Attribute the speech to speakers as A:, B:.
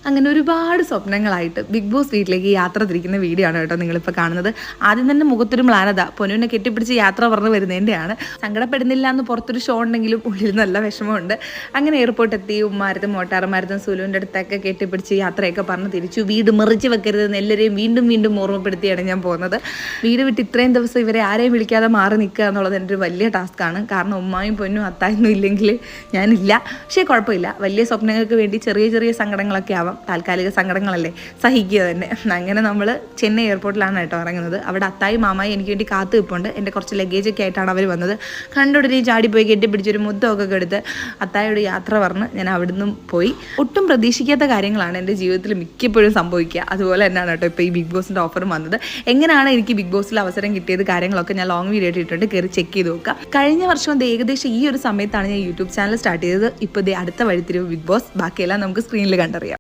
A: അങ്ങനെ ഒരുപാട് സ്വപ്നങ്ങളായിട്ട് big boss വീട്ടിലേക്ക് യാത്ര തിരിക്കുന്ന വീഡിയോ ആണ് കേട്ടോ നിങ്ങളിപ്പോൾ കാണുന്നത്. ആദ്യം തന്നെ മുഖത്തൊരു മ്ലാനത, പൊന്നുവിനെ കെട്ടിപ്പിടിച്ച് യാത്ര പറഞ്ഞു വരുന്നതിൻ്റെയാണ്. സങ്കടപ്പെടുന്നില്ല എന്ന് പുറത്തൊരു ഷോ ഉണ്ടെങ്കിലും ഉള്ളിൽ നല്ല വിഷമമുണ്ട്. അങ്ങനെ എയർപോർട്ട് എത്തി ഉമ്മാരത്തും മോട്ടാറന്മാരത്തും സുലുവിൻ്റെ അടുത്തൊക്കെ കെട്ടിപ്പിടിച്ച് യാത്രയൊക്കെ പറഞ്ഞ് തിരിച്ചു. വീട് മെറിച്ച് വെക്കരുതെന്ന് എല്ലാവരെയും വീണ്ടും വീണ്ടും ഓർമ്മപ്പെടുത്തിയാണ് ഞാൻ പോകുന്നത്. വീട് വിട്ട് ഇത്രയും ദിവസം ഇവരെ ആരെയും വിളിക്കാതെ മാറി നിൽക്കുക എന്നുള്ളത് എൻ്റെ ഒരു വലിയ ടാസ്ക്കാണ്. കാരണം ഉമ്മായും പൊന്നും അത്തായൊന്നും ഇല്ലെങ്കിൽ ഞാനില്ല. പക്ഷേ കുഴപ്പമില്ല, വലിയ സ്വപ്നങ്ങൾക്ക് വേണ്ടി ചെറിയ ചെറിയ സങ്കടങ്ങളൊക്കെ ആവാം, താൽക്കാലിക സങ്കടങ്ങളല്ലേ, സഹിക്കുക തന്നെ. അങ്ങനെ നമ്മൾ ചെന്നൈ എയർപോർട്ടിലാണ് കേട്ടോ ഇറങ്ങുന്നത്. അവിടെ അത്തായി മാമായി എനിക്ക് വേണ്ടി കാത്തു നിൽപ്പുണ്ട്. എൻ്റെ കുറച്ച് ലഗേജൊക്കെ ആയിട്ടാണ് അവർ വന്നത്. കണ്ടുടനെ ചാടിപ്പോയി കെട്ടിപ്പിടിച്ചൊരു മുദ്ദമൊക്കെ എടുത്ത് അത്തായോട് യാത്ര പറഞ്ഞ് ഞാൻ അവിടുന്ന് പോയി. ഒട്ടും പ്രതീക്ഷിക്കാത്ത കാര്യങ്ങളാണ് എൻ്റെ ജീവിതത്തിൽ മിക്കപ്പോഴും സംഭവിക്കുക. അതുപോലെ തന്നെയാണ് കേട്ടോ ഇപ്പോൾ ഈ ബിഗ് ബോസിൻ്റെ ഓഫർ വന്നത്. എങ്ങനെയാണ് എനിക്ക് ബിഗ് ബോസിൽ അവസരം കിട്ടിയത്, കാര്യങ്ങളൊക്കെ ഞാൻ ലോങ് വീഡിയോ ഇട്ടിട്ടുണ്ട്, കയറി ചെക്ക് ചെയ്ത് നോക്കുക. കഴിഞ്ഞ വർഷം ഏകദേശം ഈ ഒരു സമയത്താണ് ഞാൻ യൂട്യൂബ് ചാനൽ സ്റ്റാർട്ട് ചെയ്തത്. ഇപ്പോൾ അടുത്ത വഴിത്തിരിവ് ബിഗ് ബോസ്. ബാക്കിയെല്ലാം നമുക്ക് സ്ക്രീനിൽ കണ്ടറിയാം.